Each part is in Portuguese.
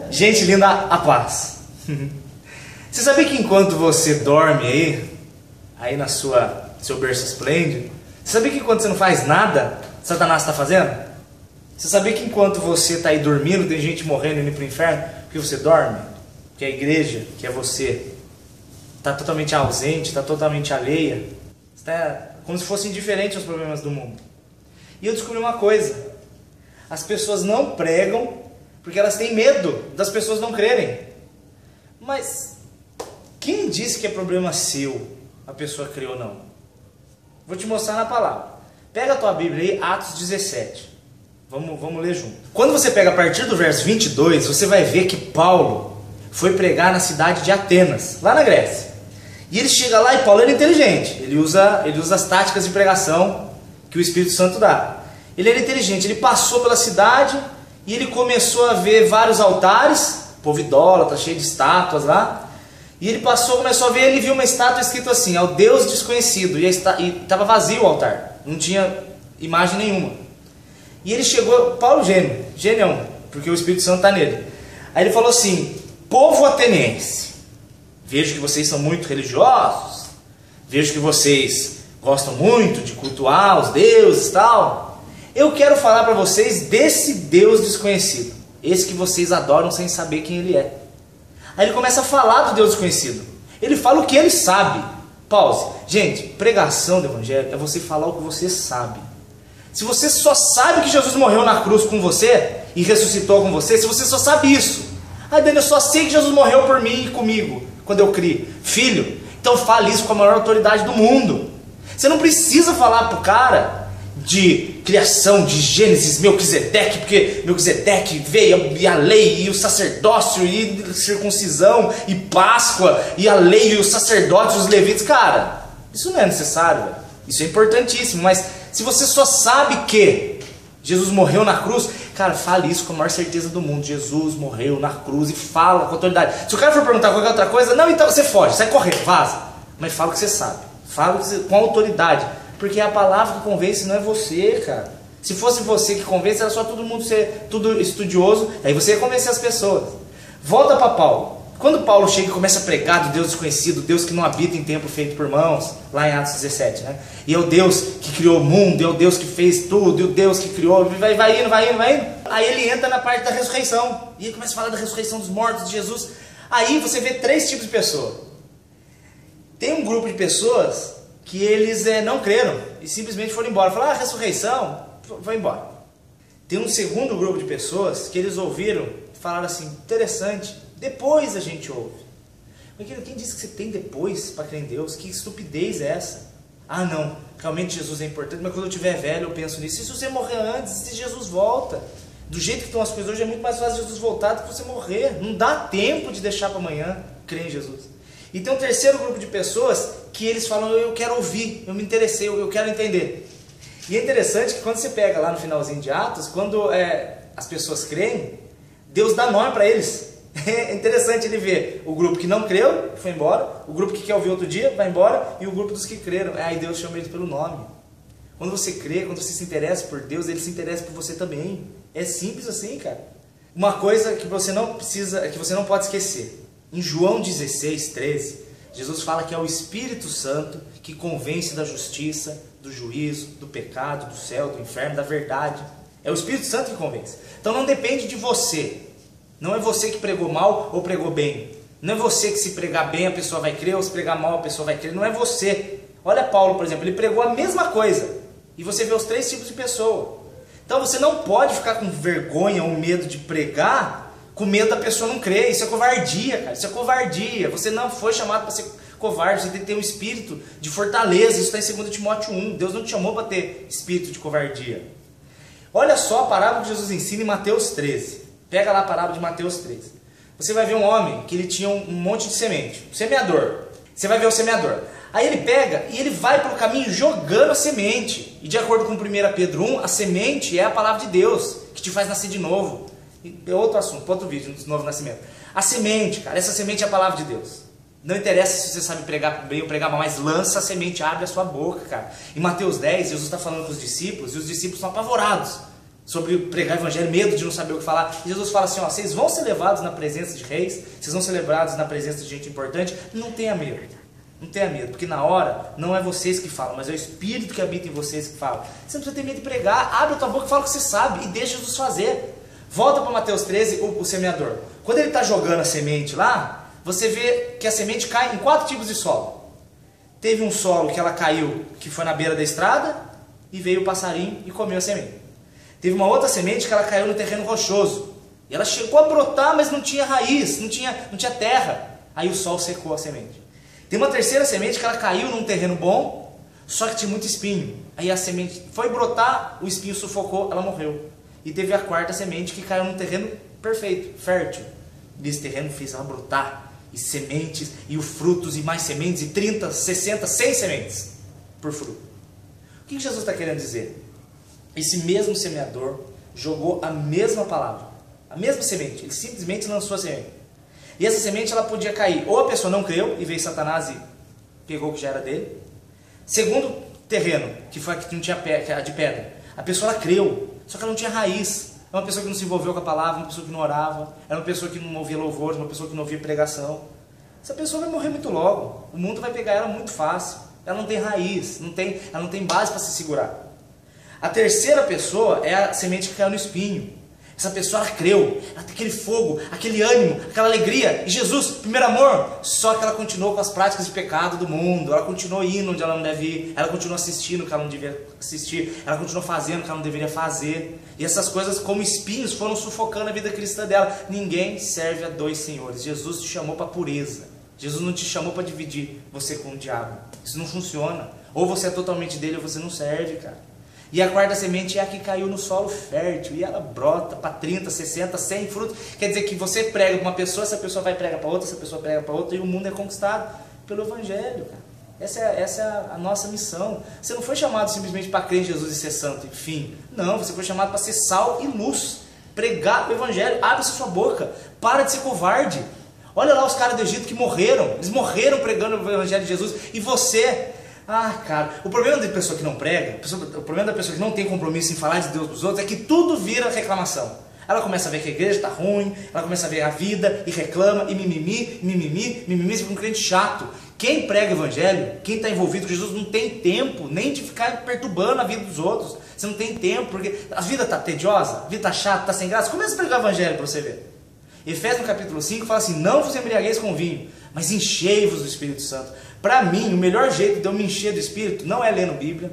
Gente linda, a paz. Você sabia que enquanto você dorme aí na seu berço esplêndido, você sabia que enquanto você não faz nada, Satanás está fazendo? Você sabia que enquanto você está aí dormindo, tem gente morrendo e indo para o inferno, porque você dorme? Que a igreja, que é você, está totalmente ausente, está totalmente alheia, está como se fosse indiferente aos problemas do mundo. E eu descobri uma coisa: as pessoas não pregam porque elas têm medo das pessoas não crerem. Mas quem disse que é problema seu a pessoa crer ou não? Vou te mostrar na palavra. Pega a tua Bíblia aí, Atos 17. Vamos ler junto. Quando você pega a partir do verso 22, você vai ver que Paulo foi pregar na cidade de Atenas, lá na Grécia. E ele chega lá e Paulo era inteligente. Ele usa as táticas de pregação que o Espírito Santo dá. Ele era inteligente, ele passou pela cidade e ele começou a ver vários altares, povo idólatra, cheio de estátuas lá. E ele começou a ver, ele viu uma estátua escrito assim, ao Deus desconhecido. E estava vazio o altar, não tinha imagem nenhuma. E ele chegou, Paulo gênio, porque o Espírito Santo está nele. Aí ele falou assim: povo ateniense, vejo que vocês são muito religiosos, vejo que vocês gostam muito de cultuar os deuses e tal. Eu quero falar para vocês desse Deus desconhecido, esse que vocês adoram sem saber quem ele é. Aí ele começa a falar do Deus desconhecido. Ele fala o que ele sabe. Pause. Gente, pregação do evangelho é você falar o que você sabe. Se você só sabe que Jesus morreu na cruz com você e ressuscitou com você, se você só sabe isso, Daniel, eu só sei que Jesus morreu por mim e comigo quando eu criei. Filho, então fale isso com a maior autoridade do mundo. Você não precisa falar pro cara de criação, de Gênesis, Melquisedeque, porque Melquisedeque veio e a lei e o sacerdócio e circuncisão e Páscoa e a lei e os sacerdotes e os levitas. Cara, isso não é necessário, velho. Isso é importantíssimo, mas se você só sabe que Jesus morreu na cruz, cara, fale isso com a maior certeza do mundo. Jesus morreu na cruz, e fala com autoridade. Se o cara for perguntar qualquer outra coisa, não, então você foge, sai correndo, vaza. Mas fala o que você sabe, fala com autoridade. Porque a palavra que convence não é você, cara. Se fosse você que convence, era só todo mundo ser tudo estudioso, aí você ia convencer as pessoas. Volta para Paulo. Quando Paulo chega e começa a pregar do Deus desconhecido, Deus que não habita em templo feito por mãos, lá em Atos 17, né? E é o Deus que criou o mundo, é o Deus que fez tudo, e o Deus que criou, vai indo. Aí ele entra na parte da ressurreição, e ele começa a falar da ressurreição dos mortos, de Jesus. Aí você vê três tipos de pessoas. Tem um grupo de pessoas que eles não creram e simplesmente foram embora. Falaram, ressurreição, foi embora. Tem um segundo grupo de pessoas que eles ouviram e falaram assim, interessante, depois a gente ouve. Mas quem disse que você tem depois para crer em Deus? Que estupidez é essa? Ah não, realmente Jesus é importante, mas quando eu tiver velho eu penso nisso. E se você morrer antes, se Jesus volta? Do jeito que estão as coisas hoje, é muito mais fácil Jesus voltar do que você morrer. Não dá tempo de deixar para amanhã crer em Jesus. E tem um terceiro grupo de pessoas que eles falam, eu quero ouvir, eu me interessei, eu quero entender. E é interessante que quando você pega lá no finalzinho de Atos, quando as pessoas creem, Deus dá nome para eles. É interessante ele ver o grupo que não creu, foi embora, o grupo que quer ouvir outro dia, vai embora, e o grupo dos que creram. Aí Deus chama eles pelo nome. Quando você crê, quando você se interessa por Deus, Ele se interessa por você também. É simples assim, cara. Uma coisa que você não precisa, que você não pode esquecer. Em João 16, 13, Jesus fala que é o Espírito Santo que convence da justiça, do juízo, do pecado, do céu, do inferno, da verdade. É o Espírito Santo que convence. Então não depende de você. Não é você que pregou mal ou pregou bem. Não é você que se pregar bem a pessoa vai crer ou se pregar mal a pessoa vai crer. Não é você. Olha Paulo, por exemplo, ele pregou a mesma coisa. E você vê os três tipos de pessoa. Então você não pode ficar com vergonha ou medo de pregar com medo da pessoa não crer. Isso é covardia, cara. Isso é covardia. Você não foi chamado para ser covarde. Você tem que ter um espírito de fortaleza. Isso está em 2 Timóteo 1. Deus não te chamou para ter espírito de covardia. Olha só a parábola que Jesus ensina em Mateus 13. Pega lá a parábola de Mateus 13. Você vai ver um homem que ele tinha um monte de semente. Um semeador. Você vai ver o semeador. Aí ele pega e ele vai pelo caminho jogando a semente. E de acordo com 1 Pedro 1, a semente é a palavra de Deus, que te faz nascer de novo. É outro assunto, outro vídeo do novo nascimento. A semente, cara, essa semente é a palavra de Deus. Não interessa se você sabe pregar bem ou pregar mal, mas lança a semente, abre a sua boca, cara. Em Mateus 10, Jesus está falando com os discípulos, e os discípulos estão apavorados. sobre pregar o evangelho, medo de não saber o que falar. E Jesus fala assim, ó, vocês vão ser levados na presença de reis, vocês vão ser levados na presença de gente importante, não tenha medo. Não tenha medo, porque na hora não é vocês que falam, mas é o Espírito que habita em vocês que fala. Você não precisa ter medo de pregar, abre a tua boca e fala o que você sabe e deixa Jesus fazer. Volta para Mateus 13, o semeador. Quando ele está jogando a semente lá, você vê que a semente cai em 4 tipos de solo. Teve um solo que ela caiu, que foi na beira da estrada, e veio o passarinho e comeu a semente. Teve uma outra semente que ela caiu no terreno rochoso. E ela chegou a brotar, mas não tinha raiz, não tinha terra. Aí o sol secou a semente. Tem uma terceira semente que ela caiu num terreno bom, só que tinha muito espinho. Aí a semente foi brotar, o espinho sufocou, ela morreu. E teve a quarta semente que caiu num terreno perfeito, fértil. Nesse terreno fez ela brotar, e sementes, e os frutos, e mais sementes, e 30, 60, 100 sementes por fruto. O que Jesus está querendo dizer? Esse mesmo semeador jogou a mesma palavra, a mesma semente, ele simplesmente lançou a semente. E essa semente ela podia cair, ou a pessoa não creu e veio Satanás e pegou o que já era dele. Segundo terreno, que foi a que não tinha a de pedra, a pessoa ela creu, só que ela não tinha raiz. É uma pessoa que não se envolveu com a palavra, uma pessoa que não orava, era uma pessoa que não ouvia louvores, uma pessoa que não ouvia pregação. Essa pessoa vai morrer muito logo, o mundo vai pegar ela muito fácil. Ela não tem raiz, ela não tem base para se segurar. A terceira pessoa é a semente que caiu no espinho. Essa pessoa ela creu, ela tem aquele fogo, aquele ânimo, aquela alegria. E Jesus, primeiro amor, só que ela continuou com as práticas de pecado do mundo. Ela continuou indo onde ela não deve ir. Ela continuou assistindo o que ela não devia assistir. Ela continuou fazendo o que ela não deveria fazer. E essas coisas como espinhos foram sufocando a vida cristã dela. Ninguém serve a 2 senhores. Jesus te chamou para pureza. Jesus não te chamou para dividir você com o diabo. Isso não funciona. Ou você é totalmente dele ou você não serve, cara. E a quarta semente é a que caiu no solo fértil. E ela brota para 30, 60, 100 frutos. Quer dizer que você prega para uma pessoa, essa pessoa vai pregar para outra, essa pessoa prega para outra. E o mundo é conquistado pelo Evangelho, cara. Essa é a nossa missão. Você não foi chamado simplesmente para crer em Jesus e ser santo, enfim. Não, você foi chamado para ser sal e luz. Pregar o Evangelho. Abre sua boca. Para de ser covarde. Olha lá os caras do Egito que morreram. Eles morreram pregando o Evangelho de Jesus. E você... Ah, cara, o problema da pessoa que não prega, o problema da pessoa que não tem compromisso em falar de Deus para os outros é que tudo vira reclamação. Ela começa a ver que a igreja está ruim, ela começa a ver a vida e reclama, e mimimi, você fica um crente chato. Quem prega o evangelho, quem está envolvido com Jesus, não tem tempo nem de ficar perturbando a vida dos outros. Você não tem tempo, porque a vida está tediosa, a vida está chata, está sem graça. Começa a pregar o evangelho para você ver. Efésios no capítulo 5 fala assim, não vos embriagueis com vinho, mas enchei-vos do Espírito Santo. Para mim, o melhor jeito de eu me encher do Espírito não é lendo Bíblia,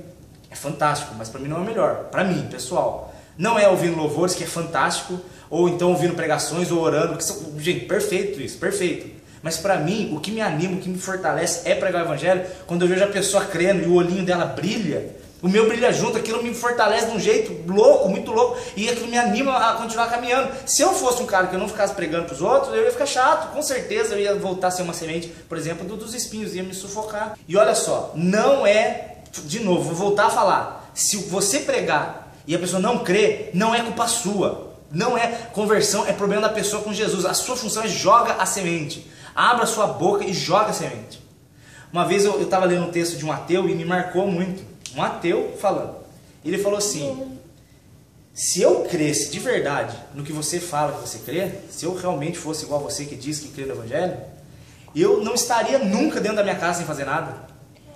é fantástico, mas para mim não é o melhor. Para mim, pessoal, não é ouvindo louvores, que é fantástico, ou então ouvindo pregações ou orando, que gente, perfeito isso, perfeito. Mas para mim, o que me anima, o que me fortalece é pregar o Evangelho. Quando eu vejo a pessoa crendo e o olhinho dela brilha, o meu brilha junto, aquilo me fortalece de um jeito louco, muito louco, e aquilo me anima a continuar caminhando. Se eu fosse um cara que eu não ficasse pregando para os outros, eu ia ficar chato, com certeza eu ia voltar a ser uma semente, por exemplo, dos espinhos, ia me sufocar. E olha só, não é, de novo, vou voltar a falar, se você pregar e a pessoa não crê, não é culpa sua, não é conversão, é problema da pessoa com Jesus. A sua função é joga a semente, abra a sua boca e joga a semente. Uma vez eu estava lendo um texto de um ateu e me marcou muito. Um ateu falando. Ele falou assim, se eu cresce de verdade no que você fala que você crê, se eu realmente fosse igual a você que diz que crê no Evangelho, eu não estaria nunca dentro da minha casa sem fazer nada.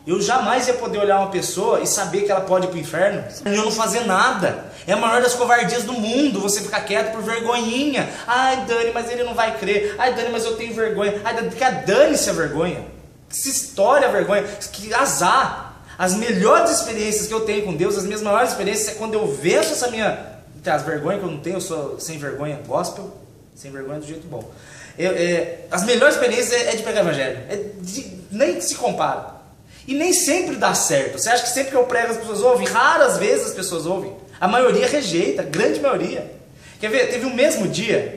Eu jamais ia poder olhar uma pessoa e saber que ela pode ir para o inferno e eu não fazer nada. É a maior das covardias do mundo, você ficar quieto por vergonhinha. Ai, Dani, mas ele não vai crer. Ai, Dani, mas eu tenho vergonha. Ai, Dani, dane-se a vergonha. Que se história a vergonha. Que azar. As melhores experiências que eu tenho com Deus, as minhas maiores experiências é quando eu venço essa minha... As vergonhas que eu não tenho, eu sou sem vergonha gospel, sem vergonha do jeito bom. As melhores experiências é de pregar o Evangelho, nem se compara. E nem sempre dá certo. Você acha que sempre que eu prego as pessoas ouvem? Raras vezes as pessoas ouvem. A maioria rejeita, a grande maioria. Quer ver? Teve no mesmo dia,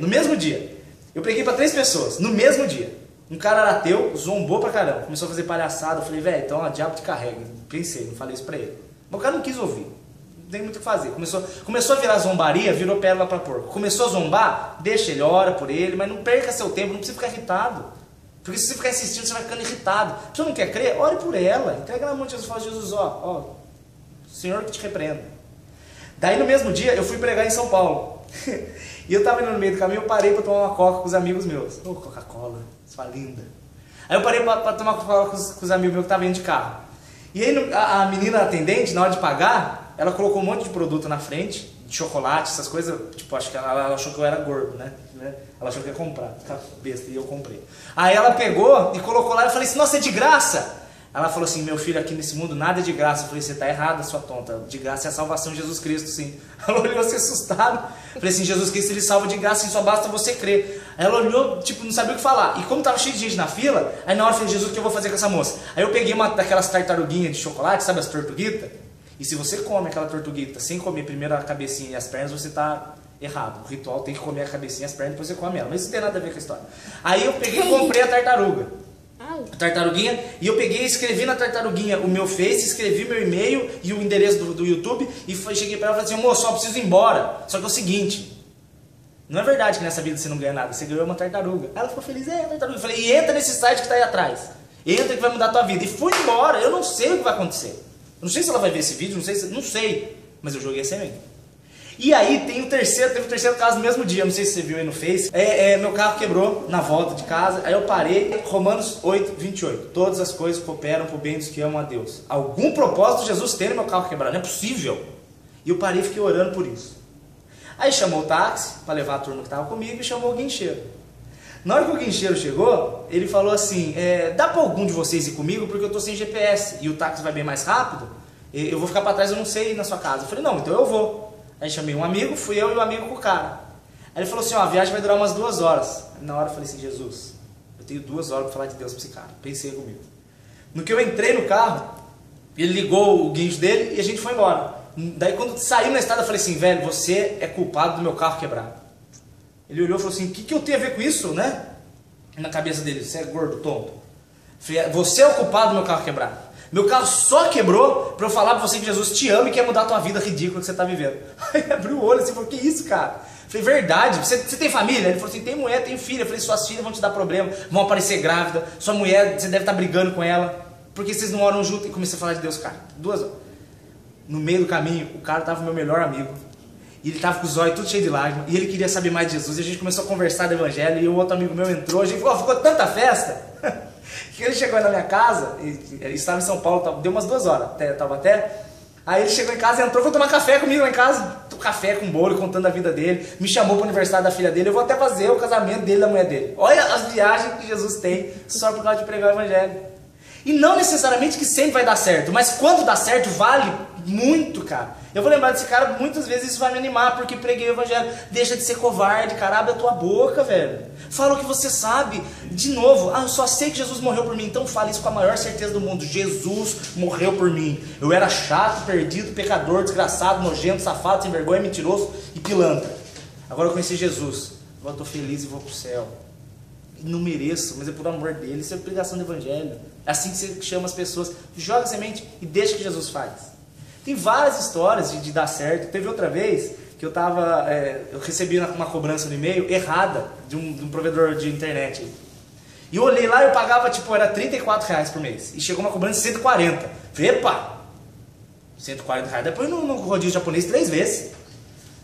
eu preguei para 3 pessoas, no mesmo dia. Um cara era ateu, zombou pra caramba, começou a fazer palhaçada. Eu falei, velho, então o diabo te carrega. Pensei, não falei isso pra ele. Mas o cara não quis ouvir, não tem muito o que fazer. Começou a virar zombaria, virou pérola pra porco. Começou a zombar, deixa ele, ora por ele, mas não perca seu tempo, não precisa ficar irritado. Porque se você ficar insistindo, você vai ficando irritado. Se você não quer crer, ore por ela. Entrega na mão de Jesus e fala, Jesus, ó, o Senhor que te repreenda. Daí no mesmo dia eu fui pregar em São Paulo. E eu tava indo no meio do caminho, eu parei pra tomar uma coca com os amigos meus. Ô, Coca-Cola, sua linda. Aí eu parei pra tomar Coca-Cola com os amigos meus que estavam indo de carro. E aí a menina atendente, na hora de pagar, ela colocou um monte de produto na frente, de chocolate, essas coisas, tipo, acho que ela achou que eu era gordo, né? Ela achou que ia comprar, tá besta, e eu comprei. Aí ela pegou e colocou lá, e eu falei assim, nossa, é de graça! Ela falou assim, meu filho, aqui nesse mundo nada é de graça. Eu falei, você tá errada, sua tonta. De graça é a salvação de Jesus Cristo, sim. Ela olhou assim, assustada. Eu falei assim, Jesus Cristo, ele salva de graça, e só basta você crer. Aí ela olhou, tipo, não sabia o que falar. E como tava cheio de gente na fila, aí na hora eu falei, Jesus, o que eu vou fazer com essa moça? Aí eu peguei uma daquelas tartaruguinhas de chocolate, sabe as tortuguitas? E se você come aquela tortuguita sem comer primeiro a cabecinha e as pernas, você tá errado. O ritual tem que comer a cabecinha e as pernas, depois você come ela. Mas isso não tem nada a ver com a história. Aí eu peguei e comprei a tartaruga. A tartaruguinha, e eu peguei e escrevi na tartaruguinha o meu Face, escrevi meu e-mail e o endereço do YouTube, e cheguei pra ela e falei assim, moço, só preciso ir embora. Só que é o seguinte, não é verdade que nessa vida você não ganha nada, você ganhou uma tartaruga. Aí ela ficou feliz, é, tartaruga. Eu falei, e entra nesse site que tá aí atrás. Entra que vai mudar a tua vida. E fui embora, eu não sei o que vai acontecer. Eu não sei se ela vai ver esse vídeo, não sei, mas eu joguei a semente. E aí teve o terceiro caso no mesmo dia, não sei se você viu aí no Face. Meu carro quebrou na volta de casa, aí eu parei, Romanos 8, 28. Todas as coisas cooperam para o bem dos que amam a Deus. Algum propósito Jesus tem no meu carro quebrado, não é possível. E eu parei e fiquei orando por isso. Aí chamou o táxi para levar a turma que estava comigo e chamou o guincheiro. Na hora que o guincheiro chegou, ele falou assim, dá para algum de vocês ir comigo porque eu estou sem GPS e o táxi vai bem mais rápido? Eu vou ficar para trás, eu não sei ir na sua casa. Eu falei, não, então eu vou. Aí chamei um amigo, fui eu e o amigo com o cara. Aí ele falou assim, ó, a viagem vai durar umas 2 horas. Aí na hora eu falei assim, Jesus, eu tenho 2 horas para falar de Deus para esse cara. Pensei comigo. No que eu entrei no carro, ele ligou o guincho dele e a gente foi embora. Daí quando saiu na estrada eu falei assim, velho, você é culpado do meu carro quebrado. Ele olhou e falou assim, o que eu tenho a ver com isso, né? Na cabeça dele, você é gordo, tonto. Eu falei, você é o culpado do meu carro quebrado. Meu carro só quebrou para eu falar para você que Jesus te ama e quer mudar a tua vida ridícula que você está vivendo. Aí abriu o olho assim e falou, que isso, cara? Eu falei, verdade, você tem família? Ele falou assim, tem mulher, tem filha. Eu falei, suas filhas vão te dar problema, vão aparecer grávida, sua mulher, você deve estar brigando com ela, porque vocês não moram juntos. E comecei a falar de Deus, cara. 2 horas. No meio do caminho, o cara estava meu melhor amigo. E ele estava com os olhos tudo cheio de lágrimas, e ele queria saber mais de Jesus. E a gente começou a conversar do evangelho, e o outro amigo meu entrou, a gente ficou tanta festa... que ele chegou na minha casa, ele estava em São Paulo, deu umas 2 horas até Taubaté. Aí ele chegou em casa, entrou, foi tomar café comigo lá em casa, café com bolo, contando a vida dele, me chamou para o aniversário da filha dele, eu vou até fazer o casamento dele e da mulher dele. Olha as viagens que Jesus tem só por causa de pregar o evangelho. E não necessariamente que sempre vai dar certo, mas quando dá certo vale muito, cara. Eu vou lembrar desse cara, muitas vezes isso vai me animar, porque preguei o evangelho. Deixa de ser covarde, cara, abre a tua boca, velho. Fala o que você sabe. De novo, eu só sei que Jesus morreu por mim, então fala isso com a maior certeza do mundo. Jesus morreu por mim. Eu era chato, perdido, pecador, desgraçado, nojento, safado, sem vergonha, mentiroso e pilantra. Agora eu conheci Jesus. Agora eu estou feliz e vou para o céu. Não mereço, mas é por amor dele. Isso é pregação do evangelho. É assim que você chama as pessoas. Joga semente e deixa que Jesus faz. Tem várias histórias de dar certo. Teve outra vez que eu recebi uma cobrança no e-mail errada de um provedor de internet. E eu olhei lá e eu pagava, era R$34 por mês. E chegou uma cobrança de 140. Falei, epa, R$140. Depois no rodízio japonês 3 vezes.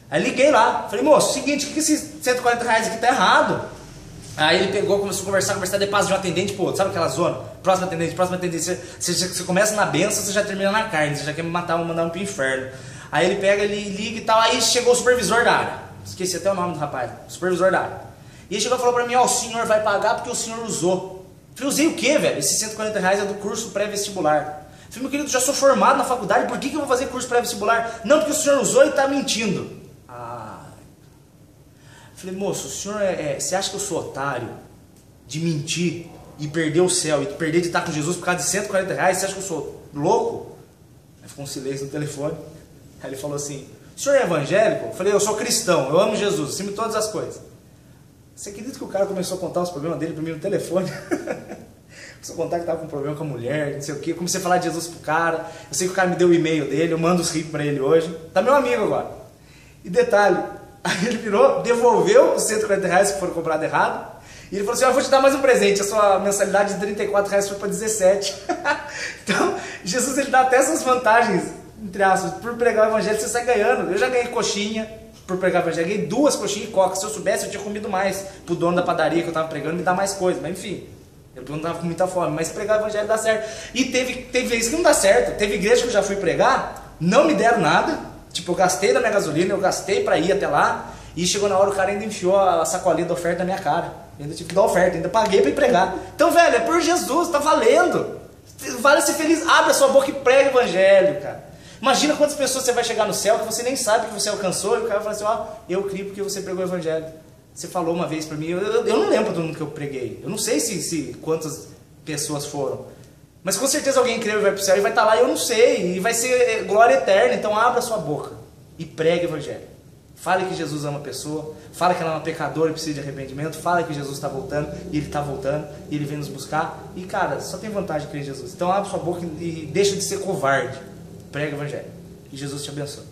Aí liguei lá. Falei, moço, seguinte, por que esses R$140 aqui tá errado? Aí ele pegou, começou a conversar de paz de um atendente pro outro. Sabe aquela zona? Próximo atendente. Você começa na benção, você já termina na carne. Você já quer me matar, mandar um pro inferno. Aí ele pega, ele liga e tal. Aí chegou o supervisor da área. Esqueci até o nome do rapaz. Supervisor da área. E ele chegou e falou pra mim, o senhor vai pagar porque o senhor usou. Eu falei, usei o quê, velho? Esses R$140 é do curso pré-vestibular. Eu falei, meu querido, já sou formado na faculdade, por que eu vou fazer curso pré-vestibular? Não, porque o senhor usou e tá mentindo. Falei, moço, o senhor você acha que eu sou otário de mentir e perder o céu e perder de estar com Jesus por causa de R$140? Você acha que eu sou louco? Aí ficou um silêncio no telefone. Aí ele falou assim, o senhor é evangélico? Eu falei, eu sou cristão, eu amo Jesus, acima de todas as coisas. Você acredita que o cara começou a contar os problemas dele para mim no telefone? Começou a contar que estava com um problema com a mulher, não sei o que. Comecei a falar de Jesus pro cara. Eu sei que o cara me deu o e-mail dele, eu mando os ricos para ele hoje. Tá meu amigo agora. E detalhe, aí ele virou, devolveu os R$140 que foram comprados errado. E ele falou assim, eu vou te dar mais um presente, a sua mensalidade de R$34 foi para 17. Então, Jesus ele dá até essas vantagens entre aspas, por pregar o evangelho você sai ganhando. Eu já ganhei coxinha por pregar o evangelho, ganhei 2 coxinhas e coca. Se eu soubesse eu tinha comido mais, pro dono da padaria que eu tava pregando me dar mais coisa, mas enfim, eu não tava com muita fome, mas pregar o evangelho dá certo. E teve vezes que não dá certo, teve igreja que eu já fui pregar, não me deram nada, tipo, eu gastei da minha gasolina, eu gastei pra ir até lá, e chegou na hora o cara ainda enfiou a sacolinha da oferta na minha cara, ainda tive que dar oferta, ainda paguei pra ir pregar. Então, velho, é por Jesus, tá valendo. Vale ser feliz, abre a sua boca e prega o evangelho, cara. Imagina quantas pessoas você vai chegar no céu que você nem sabe que você alcançou, e o cara vai falar assim, ó, eu criei porque você pregou o evangelho. Você falou uma vez pra mim, eu não lembro do mundo que eu preguei, eu não sei se quantas pessoas foram, mas com certeza alguém creu e vai pro céu e vai estar lá, e eu não sei, e vai ser glória eterna. Então abra a sua boca e pregue o evangelho. Fale que Jesus ama a pessoa, fale que ela é uma pecadora e precisa de arrependimento, fale que Jesus está voltando, e Ele está voltando, e Ele vem nos buscar, e cara, só tem vantagem de crer em Jesus. Então abre sua boca e deixa de ser covarde, prega o evangelho, e Jesus te abençoe.